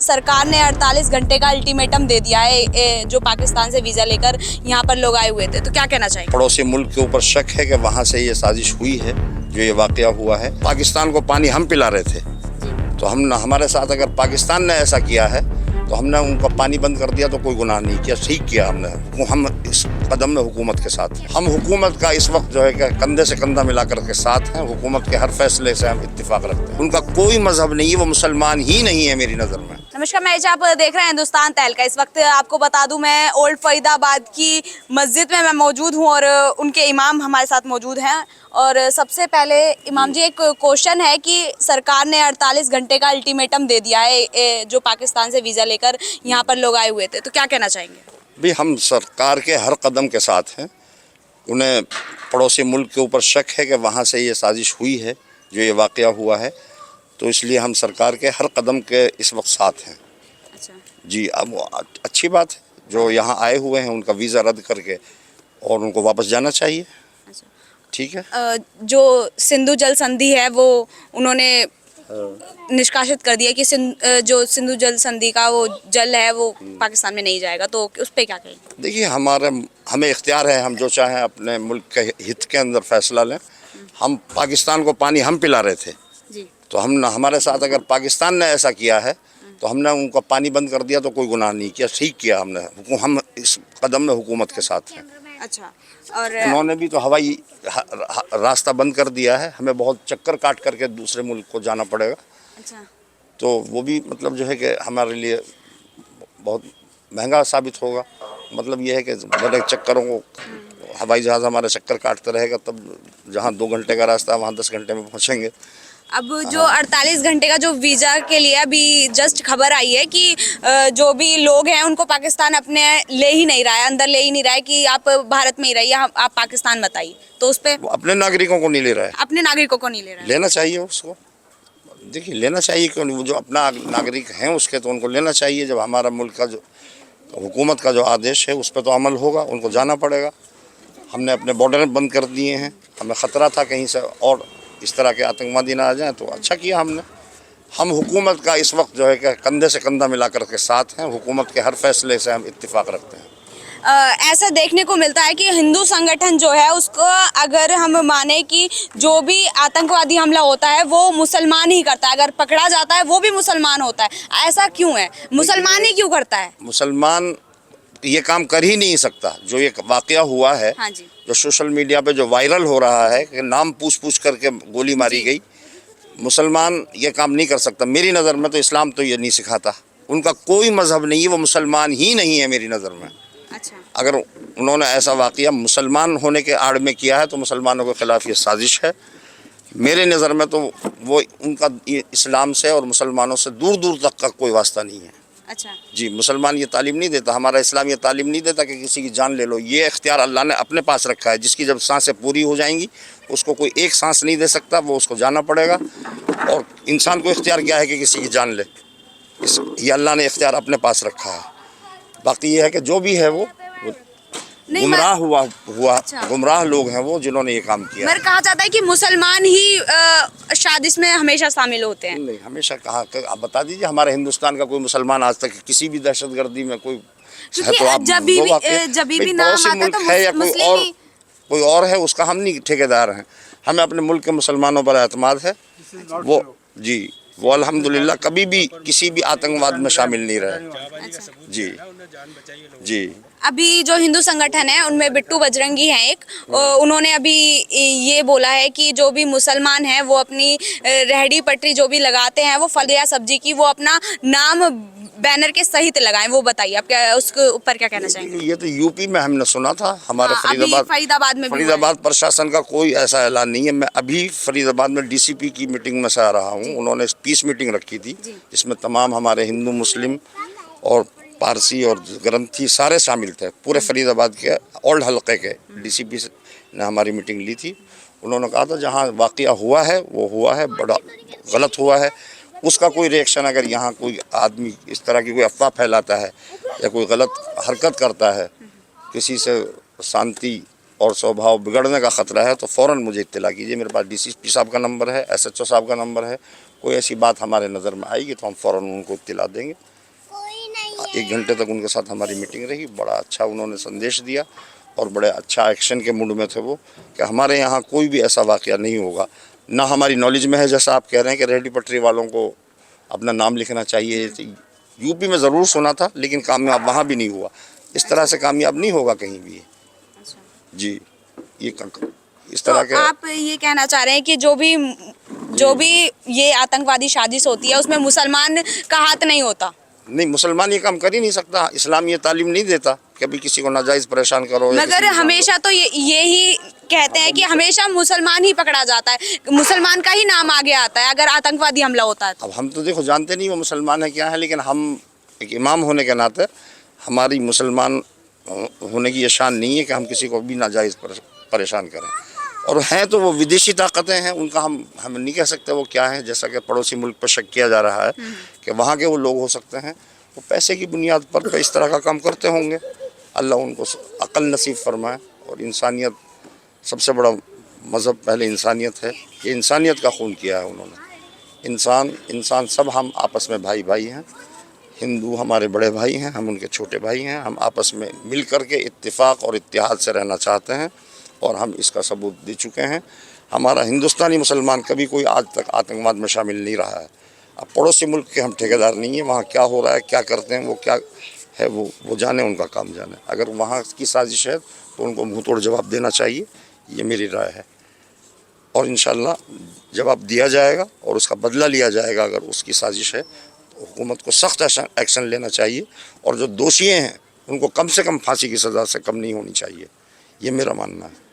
सरकार ने 48 घंटे का अल्टीमेटम दे दिया है जो पाकिस्तान से वीज़ा लेकर यहाँ पर लोग आए हुए थे, तो क्या कहना चाहेंगे? पड़ोसी मुल्क के ऊपर शक है कि वहाँ से ये साजिश हुई है, जो ये वाक़या हुआ है। पाकिस्तान को पानी हम पिला रहे थे, तो हम हमारे साथ अगर पाकिस्तान ने ऐसा किया है तो हमने उनका पानी बंद कर दिया तो कोई गुनाह नहीं किया, ठीक किया हमने। हम इस कदम में हुकूमत के साथ हैं। हम हुकूमत का इस वक्त जो है कि कंधे से कंधा मिलाकर के साथ हैं। हुकूमत के हर फैसले से हम इत्तेफाक रखते हैं। उनका कोई मजहब नहीं है, वो मुसलमान ही नहीं है मेरी नज़र में। नमस्कार, मैं आप देख रहे हैं हिंदुस्तान तहलका। इस वक्त आपको बता दूं, मैं ओल्ड फरीदाबाद की मस्जिद में मैं मौजूद हूं और उनके इमाम हमारे साथ मौजूद हैं। और सबसे पहले इमाम जी, एक क्वेश्चन है कि सरकार ने 48 घंटे का अल्टीमेटम दे दिया है जो पाकिस्तान से वीज़ा लेकर यहाँ पर लोग आए हुए थे, तो क्या कहना चाहेंगे? भी हम सरकार के हर कदम के साथ हैं। उन्हें पड़ोसी मुल्क के ऊपर शक है कि वहाँ से ये साजिश हुई है, जो ये वाक़या हुआ है, तो इसलिए हम सरकार के हर कदम के इस वक्त साथ हैं। अच्छा जी, अब अच्छी बात है, जो यहाँ आए हुए हैं उनका वीज़ा रद्द करके और उनको वापस जाना चाहिए। अच्छा, ठीक है। जो सिंधु जल संधि है वो उन्होंने निष्कासित कर दिया कि जो सिंधु जल संधि का वो जल है वो पाकिस्तान में नहीं जाएगा, तो उस पर क्या कहेंगे? देखिए, हमें इख्तियार है, हम जो चाहें अपने मुल्क के हित के अंदर फैसला लें। हम पाकिस्तान को पानी हम पिला रहे थे जी, तो हमारे साथ अगर पाकिस्तान ने ऐसा किया है तो हमने उनका पानी बंद कर दिया तो कोई गुनाह नहीं किया, ठीक किया हमने। हम इस कदम में हुकूमत के साथ हैं। अच्छा। और उन्होंने भी तो हवाई रास्ता बंद कर दिया है, हमें बहुत चक्कर काट करके दूसरे मुल्क को जाना पड़ेगा। अच्छा, तो वो भी मतलब जो है कि हमारे लिए बहुत महंगा साबित होगा। मतलब ये है कि बड़े चक्करों को हवाई जहाज़ हमारे चक्कर काटते रहेगा, तब जहाँ 2 घंटे का रास्ता है वहाँ 10 घंटे में पहुँचेंगे। अब जो 48 घंटे का जो वीज़ा के लिए अभी जस्ट खबर आई है कि जो भी लोग हैं उनको पाकिस्तान अपने ले ही नहीं रहा है, अंदर ले ही नहीं रहा है कि आप भारत में ही रहिए, आप पाकिस्तान बताइए, तो उस पर वो अपने नागरिकों को नहीं ले रहा है। अपने नागरिकों को नहीं ले रहा है। लेना चाहिए उसको। देखिए, लेना चाहिए, क्यों नहीं? वो जो अपना नागरिक हैं उसके तो उनको लेना चाहिए। जब हमारा मुल्क का जो हुकूमत का जो आदेश है उस पर तो अमल होगा, उनको जाना पड़ेगा। हमने अपने बॉर्डर बंद कर दिए हैं, हमें ख़तरा था कहीं से और इस तरह के आतंकवादी ना आ जाएं, तो अच्छा किया हमने। हम हुकूमत का इस वक्त जो है कि कंधे से कंधा मिला कर के साथ हैं। हुकूमत के हर फैसले से हम इत्तेफाक रखते हैं। ऐसा देखने को मिलता है कि हिंदू संगठन जो है उसको अगर हम माने कि जो भी आतंकवादी हमला होता है वो मुसलमान ही करता है, अगर पकड़ा जाता है वो भी मुसलमान होता है। ऐसा क्यों है? मुसलमान ही क्यों करता है? मुसलमान ये काम कर ही नहीं सकता। जो ये वाक़या हुआ है, हाँ जी, जो सोशल मीडिया पे जो वायरल हो रहा है कि नाम पूछ करके गोली मारी गई, मुसलमान ये काम नहीं कर सकता। मेरी नज़र में तो इस्लाम तो ये नहीं सिखाता। उनका कोई मजहब नहीं है, वो मुसलमान ही नहीं है मेरी नज़र में। अच्छा, अगर उन्होंने ऐसा वाक़या मुसलमान होने के आड़ में किया है तो मुसलमानों के ख़िलाफ़ ये साजिश है। मेरे नज़र में तो वो उनका इस्लाम से और मुसलमानों से दूर दूर तक का कोई वास्ता नहीं है। अच्छा, जी, मुसलमान ये तालीम नहीं देता, हमारा इस्लाम ये तालीम नहीं देता कि किसी की जान ले लो। ये इख्तियार अल्लाह ने अपने पास रखा है। जिसकी जब सांसें पूरी हो जाएंगी उसको कोई एक सांस नहीं दे सकता, वो उसको जाना पड़ेगा। और इंसान को इख्तियार क्या है कि किसी की जान ले? ये अल्लाह ने इख्तियार अपने पास रखा है। बाकी ये है कि जो भी है वो नहीं, गुमराह हुआ अच्छा, गुमराह लोग हैं वो जिन्होंने ये काम किया। मगर कहा जाता है कि मुसलमान ही शादी में हमेशा शामिल होते हैं। नहीं, हमेशा कहा, आप बता दीजिए हमारे हिंदुस्तान का कोई मुसलमान आज तक किसी भी दहशतगर्दी में कोई है तो आप जब भी नाम आता तो है या कोई और है, उसका हम नहीं ठेकेदार हैं। हमें अपने मुल्क के मुसलमानों पर एतमाद है। वो जी, वो अल्हम्दुलिल्लाह कभी भी किसी भी आतंकवाद में शामिल नहीं रहे। अच्छा। जी जी। अभी जो हिंदू संगठन है उनमें बिट्टू बजरंगी हैं एक, उन्होंने अभी ये बोला है कि जो भी मुसलमान हैं वो अपनी रेहड़ी पटरी जो भी लगाते हैं वो फल या सब्जी की, वो अपना नाम बैनर के सहित लगाएं। वो बताइए आप क्या उसके ऊपर क्या कहना चाहेंगे? ये तो यूपी में हमने सुना था, हमारे फरीदाबाद में फरीदाबाद प्रशासन का कोई ऐसा ऐलान नहीं है। मैं अभी फरीदाबाद में डीसीपी की मीटिंग में से आ रहा हूँ। उन्होंने पीस मीटिंग रखी थी जिसमें तमाम हमारे हिंदू, मुस्लिम और पारसी और ग्रंथी सारे शामिल थे। पूरे फरीदाबाद के ओल्ड हलके के डीसीपी ने हमारी मीटिंग ली थी। उन्होंने कहा था जहाँ वाक़या हुआ है वो हुआ है, बड़ा गलत हुआ है। उसका कोई रिएक्शन अगर यहाँ कोई आदमी इस तरह की कोई अफवाह फैलाता है या कोई गलत हरकत करता है, किसी से शांति और स्वभाव बिगड़ने का ख़तरा है, तो फ़ौरन मुझे इत्तला कीजिए। मेरे पास डीसीपी साहब का नंबर है, एसएचओ साहब का नंबर है। कोई ऐसी बात हमारे नज़र में आएगी तो हम फ़ौरन उनको इत्तला देंगे। 1 घंटे तक उनके साथ हमारी मीटिंग रही। बड़ा अच्छा उन्होंने संदेश दिया और बड़े अच्छा एक्शन के मूड में थे वो, कि हमारे यहाँ कोई भी ऐसा वाक़या नहीं होगा, ना हमारी नॉलेज में है जैसा आप कह रहे हैं कि रेहड़ी पटरी वालों को अपना नाम लिखना चाहिए। यूपी में ज़रूर सुना था लेकिन कामयाब वहाँ भी नहीं हुआ। इस तरह से कामयाब नहीं होगा कहीं भी। जी, ये इस तरह तो आप ये कहना चाह रहे हैं कि जो भी ये आतंकवादी साजिश होती है उसमें मुसलमान का हाथ नहीं होता? नहीं, मुसलमान ये काम कर ही नहीं सकता। इस्लाम ये तालीम नहीं देता कि अभी किसी को नाजायज़ परेशान करो। मगर हमेशा तो ये ही कहते हैं कि हमेशा मुसलमान ही पकड़ा जाता है, मुसलमान का ही नाम आगे आता है अगर आतंकवादी हमला होता है। अब हम तो देखो जानते नहीं वो मुसलमान है क्या है, लेकिन हम एक इमाम होने के नाते हमारी मुसलमान होने की ये शान नहीं है कि हम किसी को भी नाजायज़ परेशान करें। और हैं तो वो विदेशी ताकतें हैं, उनका हम नहीं कह सकते वो क्या है। जैसा कि पड़ोसी मुल्क पर शक किया जा रहा है कि वहाँ के वो लोग हो सकते हैं, वो पैसे की बुनियाद पर इस तरह का काम करते होंगे। अल्लाह उनको अक्ल नसीब फरमाए। और इंसानियत, सबसे बड़ा मज़हब पहले इंसानियत है। ये इंसानियत का खून किया है उन्होंने। इंसान सब हम आपस में भाई भाई हैं। हिंदू हमारे बड़े भाई हैं, हम उनके छोटे भाई हैं। हम आपस में मिल कर के इत्तेफाक और इत्तेहाद से रहना चाहते हैं और हम इसका सबूत दे चुके हैं। हमारा हिंदुस्तानी मुसलमान कभी कोई आज तक आतंकवाद में शामिल नहीं रहा है। अब पड़ोसी मुल्क के हम ठेकेदार नहीं हैं। वहाँ क्या हो रहा है, क्या करते हैं, वो क्या है वो जाने, उनका काम जाने। अगर वहाँ की साजिश है तो उनको मुँह तोड़ जवाब देना चाहिए, ये मेरी राय है। और इंशाअल्लाह जवाब दिया जाएगा और उसका बदला लिया जाएगा। अगर उसकी साजिश है तो हुकूमत को सख्त एक्शन लेना चाहिए और जो दोषी हैं उनको कम से कम फांसी की सज़ा से कम नहीं होनी चाहिए, ये मेरा मानना है।